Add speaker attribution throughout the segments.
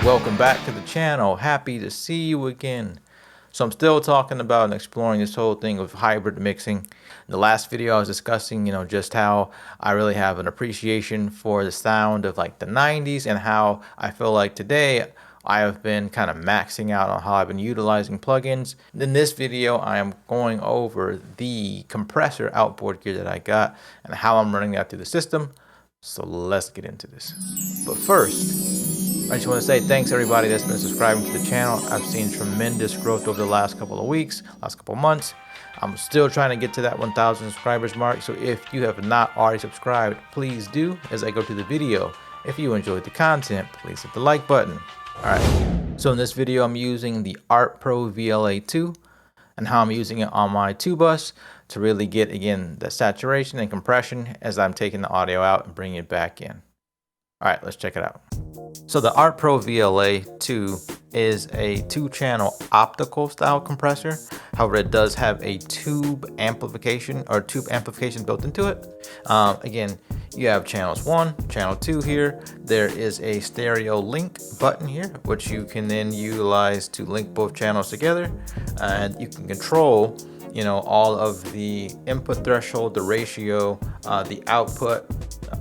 Speaker 1: welcome back to the channel. Happy to see you again. So I'm still talking about and exploring this whole thing of hybrid mixing. In the last video I was discussing, just how I really have an appreciation for the sound of like the 90s and how I feel like today I have been kind of maxing out on how I've been utilizing plugins. In this video, I am going over the compressor outboard gear that I got and how I'm running that through the system. So let's get into this. But first, I just want to say thanks everybody that's been subscribing to the channel. I've seen tremendous growth over the last couple of weeks, last couple of months. I'm still trying to get to that 1,000 subscribers mark. So if you have not already subscribed, please do as I go through the video. If you enjoyed the content, please hit the like button. Alright, so in this video I'm using the Art Pro VLA II and how I'm using it on my 2-bus to really get, again, the saturation and compression as I'm taking the audio out and bringing it back in. Alright, let's check it out. So the Art Pro VLA II is a 2-channel optical style compressor. However, it does have a tube amplification built into it. Again, you have channels 1, channel 2 here. There is a stereo link button here, which you can then utilize to link both channels together. And you can control, all of the input threshold, the ratio, the output,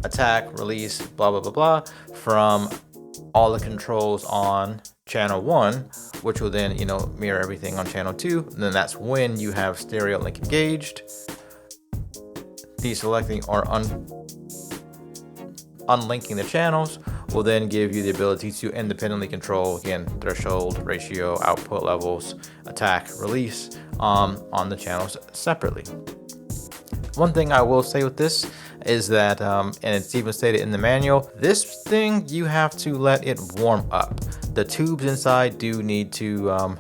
Speaker 1: attack, release, blah, blah, blah, blah, from all the controls on channel 1, which will then, mirror everything on channel 2. And then that's when you have stereo link engaged. Deselecting or unlinking the channels will then give you the ability to independently control, again, threshold, ratio, output levels, attack, release on the channels separately. One thing I will say with this is that, and it's even stated in the manual, this thing, you have to let it warm up. The tubes inside do need to,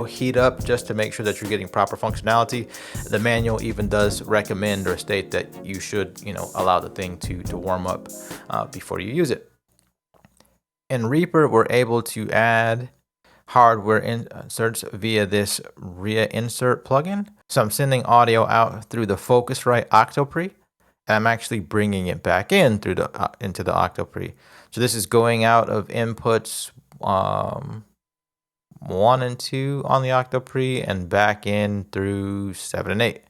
Speaker 1: heat up just to make sure that you're getting proper functionality. The manual even does recommend or state that you should, allow the thing to warm up before you use it. In Reaper, we're able to add hardware inserts via this RIA insert plugin. So I'm sending audio out through the Focusrite Octopre, and I'm actually bringing it back in through into the Octopre. So this is going out of inputs 1 and 2 on the Octopre and back in through 7 and 8.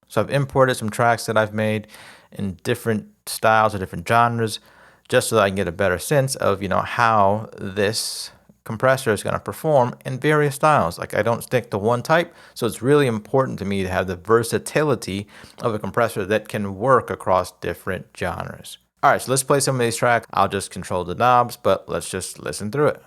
Speaker 1: So I've imported some tracks that I've made in different styles or different genres, just so that I can get a better sense of how this compressor is going to perform in various styles. Like, I don't stick to one type, so it's really important to me to have the versatility of a compressor that can work across different genres. All right, so let's play some of these tracks. I'll just control the knobs, but let's just listen through it.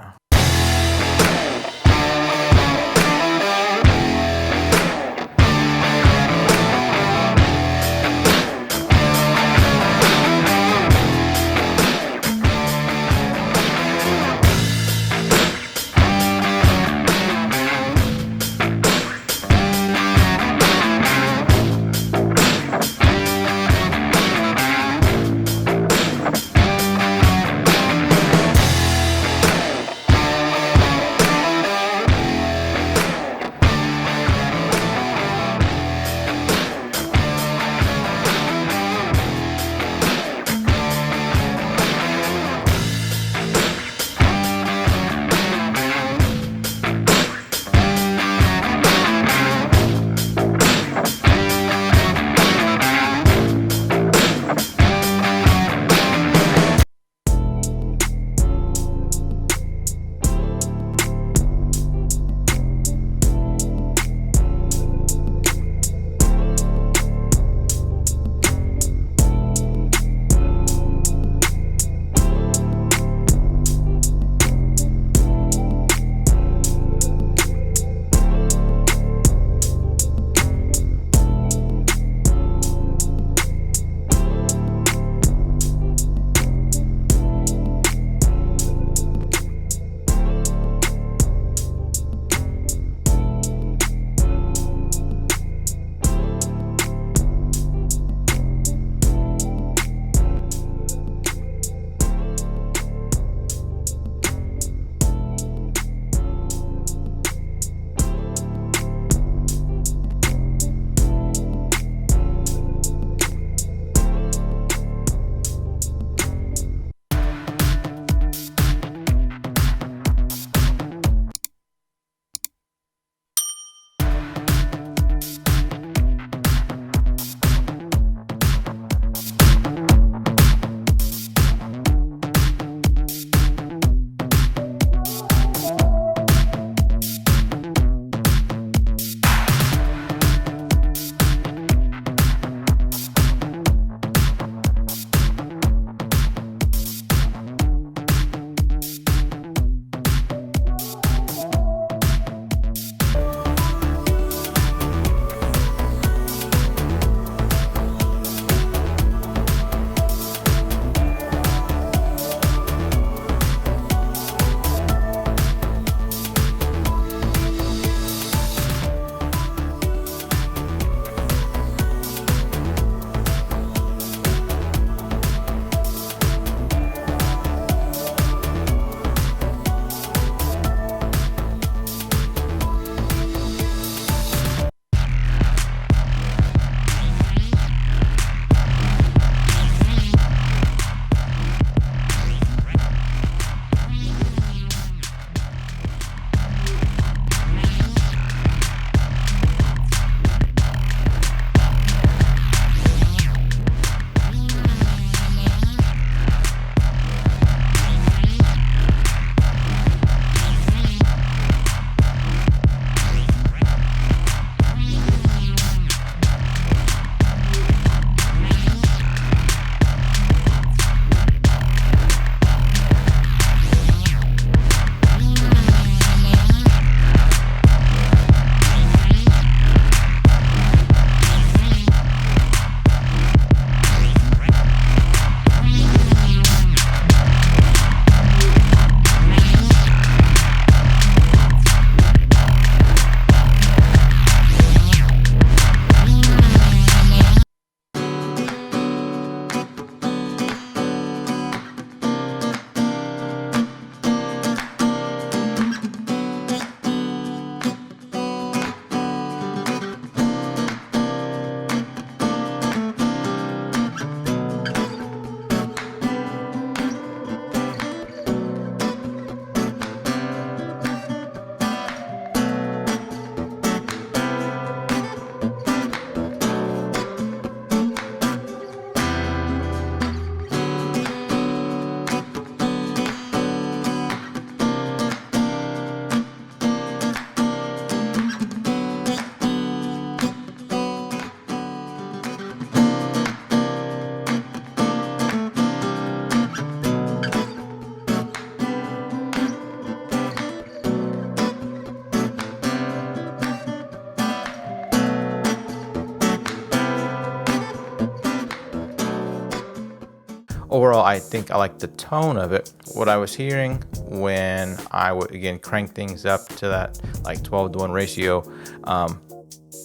Speaker 1: overall, I think I like the tone of it. What I was hearing when I would, again, crank things up to that like 12:1 ratio,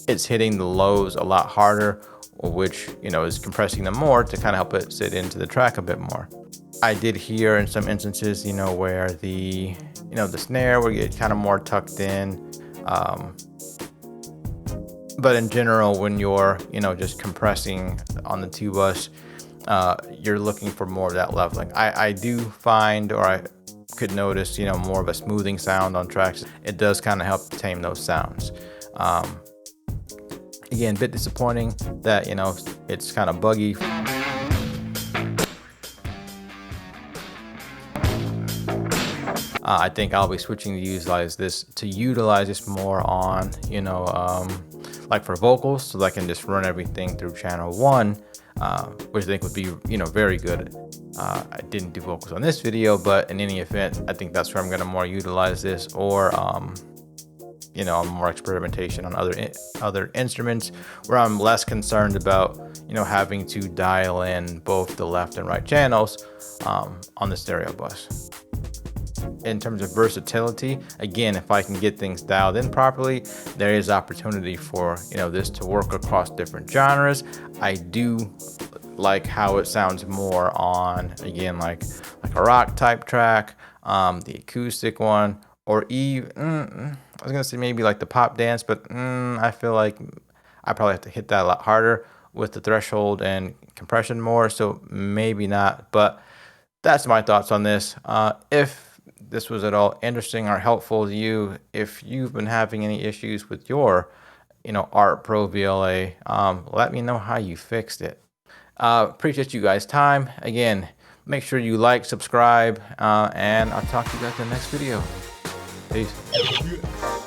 Speaker 1: it's hitting the lows a lot harder, which, you know, is compressing them more to kind of help it sit into the track a bit more. I did hear in some instances, you know, where the snare would get kind of more tucked in. But in general, when you're, you know, just compressing on the two-bus, you're looking for more of that leveling. I do find, or I could notice, you know, more of a smoothing sound on tracks. It does kind of help tame those sounds. Again, a bit disappointing that, you know, it's kind of buggy. I think I'll be switching to utilize this more on, you know, like for vocals, so that I can just run everything through channel 1, which I think would be, you know, very good. I didn't do vocals on this video, but in any event, I think that's where I'm going to more utilize this, or you know, more experimentation on other instruments where I'm less concerned about, you know, having to dial in both the left and right channels on the stereo bus. In terms of versatility, again, if I can get things dialed in properly, there is opportunity for, you know, this to work across different genres. I do like how it sounds more on, again, like a rock type track, the acoustic one, or even I was gonna say maybe like the pop dance, but I feel like I probably have to hit that a lot harder with the threshold and compression more, so maybe not. But that's my thoughts on this. If this was at all interesting or helpful to you, if you've been having any issues with your, you know, Art Pro VLA, let me know how you fixed it. Appreciate you guys' time. Again, make sure you like, subscribe, and I'll talk to you guys in the next video. Peace.